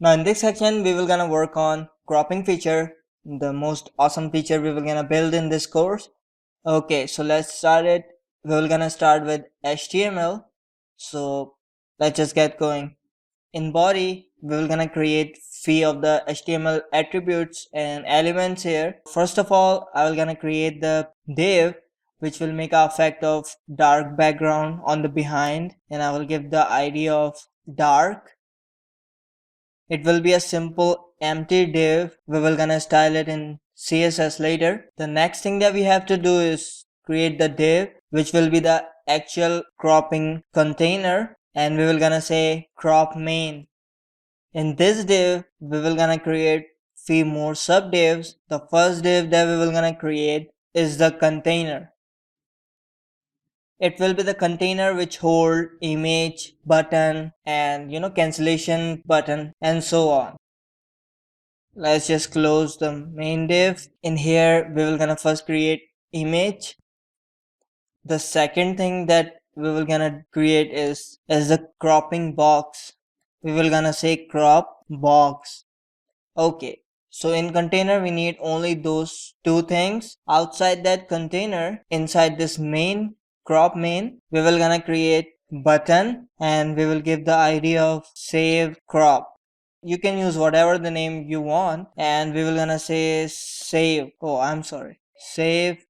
Now in this section, we will gonna work on cropping feature, the most awesome feature we will gonna build in this course. Okay, so let's start it. We will gonna start with HTML. So let's just get going. In body, we will gonna create few of the HTML attributes and elements here. First of all, I will gonna create the div, which will make an effect of dark background on the behind, and I will give the ID of dark. It will be a simple empty div. We will gonna style it in CSS later. The next thing that we have to do is create the div, which will be the actual cropping container, and we will gonna say crop main. In this div, we will gonna create few more sub divs. The first div that we will gonna create is the container. It will be the container which hold image, button, and cancellation button and so on. Let's just close the main div. In here, we will gonna first create image. The second thing that we will gonna create is the cropping box. We will gonna say crop box. Okay, so in container we need only those two things. Outside that container, inside this main crop main, we will gonna create button and we will give the ID of save crop. You can use whatever the name you want, and we will gonna say save. Oh, I'm sorry, save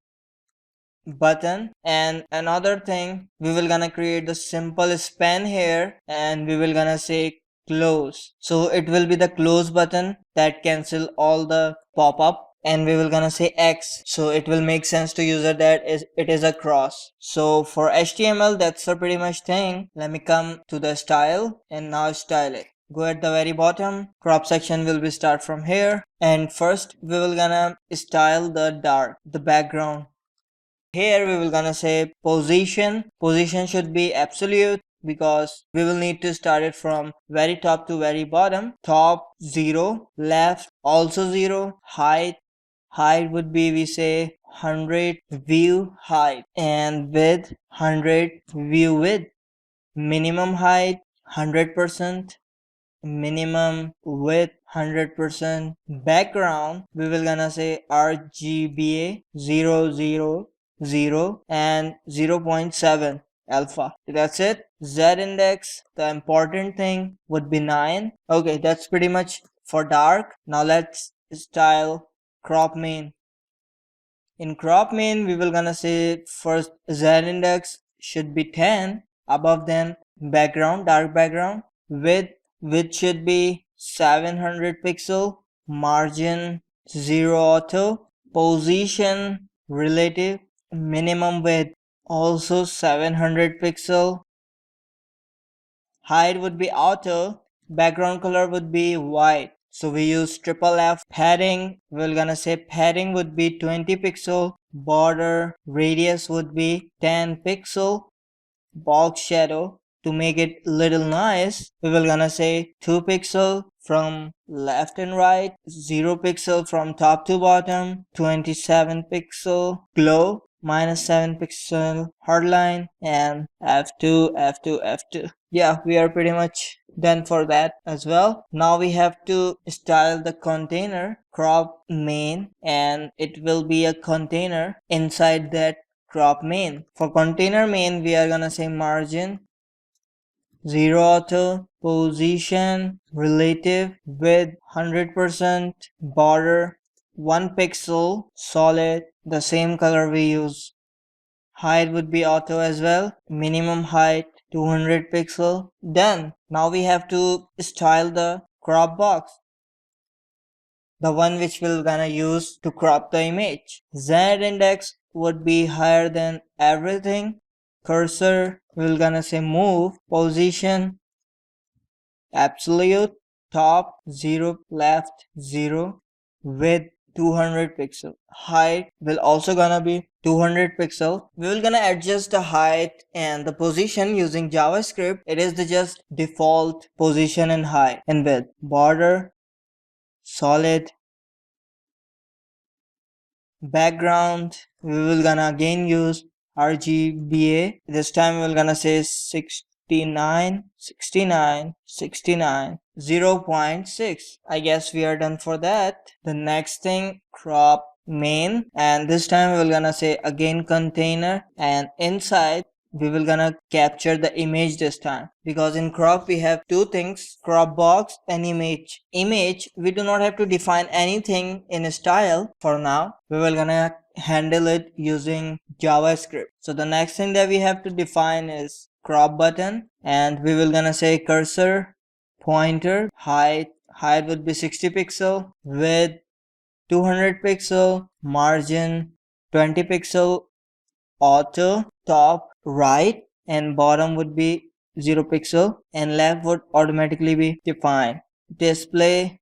button. And another thing, we will gonna create the simple span here and we will gonna say close. So it will be the close button that cancel all the pop-up, and we will gonna say X, so it will make sense to user that it is a cross. So for HTML, that's a pretty much thing. Let me come to the style and now style it. Go at the very bottom, crop section will be start from here, and first we will gonna style the dark, the background. Here we will gonna say position. Position should be absolute because we will need to start it from very top to very bottom. Top 0, left also 0, height would be, we say 100 view height, and width 100 view width. Minimum height 100%, minimum width 100%. Background we will gonna say RGBA 000 and 0.7 alpha. That's it. Z index, the important thing would be 9. Okay, that's pretty much for dark. Now let's style crop main. In crop main, we will gonna say first Z index should be 10, above then background, dark background. Width should be 700 pixel, margin 0 auto, position relative, minimum width also 700 pixel, height would be auto, background color would be white. So we use F. Padding, we're gonna say padding would be 20 pixel, border radius would be 10 pixel, box shadow, to make it little nice, we will gonna say 2 pixel from left and right, 0 pixel from top to bottom, 27 pixel glow, -7 pixel hardline, and F2, F2, F2. Yeah, we are pretty much done for that as well. Now we have to style the container crop main, and it will be a container inside that crop main. For container main, we are gonna say margin 0 auto, position relative, width 100%, border 1 pixel, solid, the same color we use. Height would be auto as well, minimum height 200 pixel. Done. Now we have to style the crop box, the one which we're gonna use to crop the image. Z index would be higher than everything. Cursor, we're gonna say move. Position absolute, top 0, left 0, width 200 pixel. Height will also gonna be 200 pixel. We will gonna adjust the height and the position using JavaScript. It is the just default position and height and width. Border solid. Background, we will gonna again use RGBA. This time we will gonna say 69, 0.6. I guess we are done for that. The next thing, crop main, and this time we're gonna say again container, and inside we will gonna capture the image this time, because in crop we have two things, crop box and image. Image, we do not have to define anything in style for now. We will gonna handle it using JavaScript. So the next thing that we have to define is crop button, and we will gonna say cursor, pointer, height would be 60 pixel, width 200 pixel, margin 20 pixel, auto, top, right, and bottom would be 0 pixel, and left would automatically be defined. Display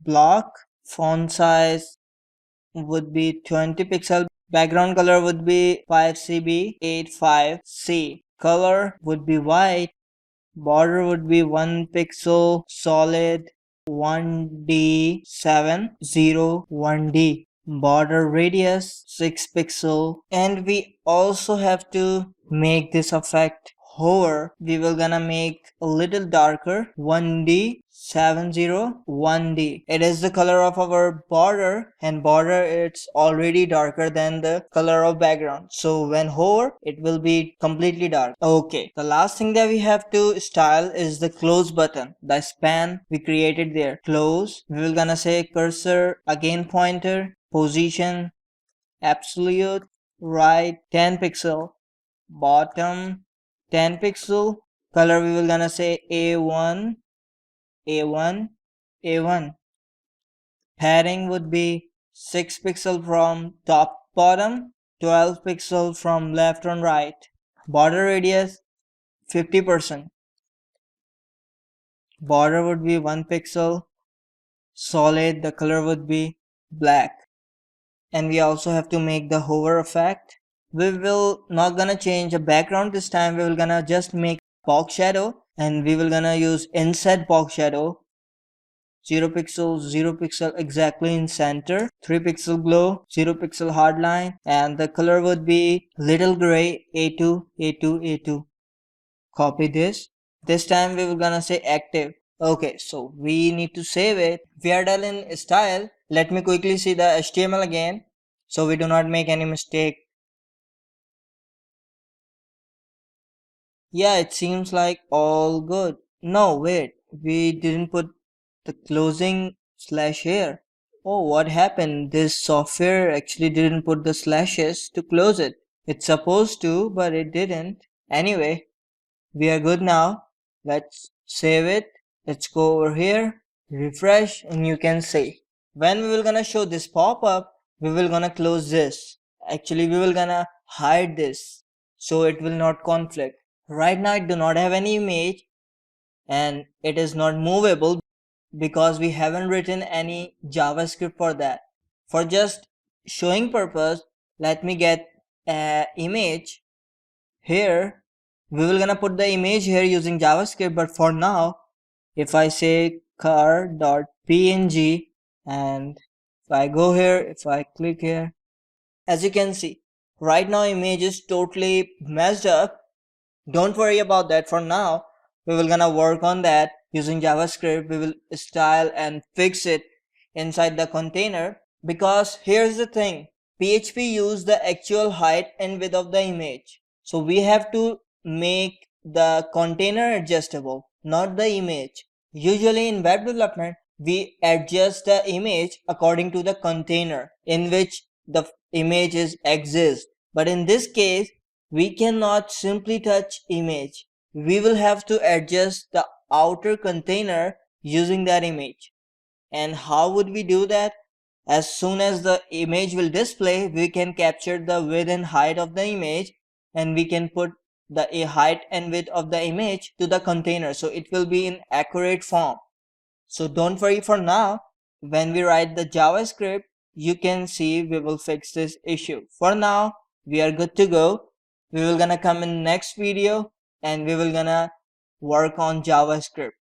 block, font size would be 20 pixel, background color would be 5cb85c, color would be white, border would be 1 pixel, solid 1d701d, border radius 6 pixel, and we also have to make this effect hover. We will gonna make a little darker, 1d701d. It is the color of our border, and border it's already darker than the color of background, so when hover it will be completely dark. Okay, the last thing that we have to style is the close button, the span we created there. Close, we will gonna say cursor, again pointer, position absolute right 10 pixel, bottom 10 pixel, color we will gonna say a1, padding would be 6 pixel from top bottom, 12 pixel from left and right, border radius 50%, border would be 1 pixel, solid, the color would be black. And we also have to make the hover effect. We will not gonna change the background this time, we will gonna just make box shadow, and we will gonna use inset box shadow, 0 pixel exactly in center, 3 pixel glow, 0 pixel hardline, and the color would be little gray, A2. Copy this. This time we will gonna say active. Okay, so we need to save it. We are done in style. Let me quickly see the HTML again, so we do not make any mistake. Yeah, it seems like all good. No, wait, we didn't put the closing slash here. Oh, what happened? This software actually didn't put the slashes to close it. It's supposed to, but it didn't. Anyway, we are good now. Let's save it. Let's go over here, refresh, and you can see when we will gonna show this pop-up, we will gonna close this. Actually, we will gonna hide this so it will not conflict. Right now it do not have any image and it is not movable because we haven't written any JavaScript for that. For just showing purpose, let me get an image here. We will gonna put the image here using JavaScript, but for now, if I say car.png and if I go here, if I click here, as you can see, right now image is totally messed up. Don't worry about that. For now, we will gonna work on that using JavaScript. We will style and fix it inside the container, because here's the thing, PHP use the actual height and width of the image, so we have to make the container adjustable, not the image. Usually in web development we adjust the image according to the container in which the image is exists, but in this case we cannot simply touch image. We will have to adjust the outer container using that image. And how would we do that? As soon as the image will display, we can capture the width and height of the image, and we can put the height and width of the image to the container, so it will be in accurate form. So don't worry for now. When we write the JavaScript, you can see we will fix this issue. For now, we are good to go. We will gonna come in next video and we will gonna work on JavaScript.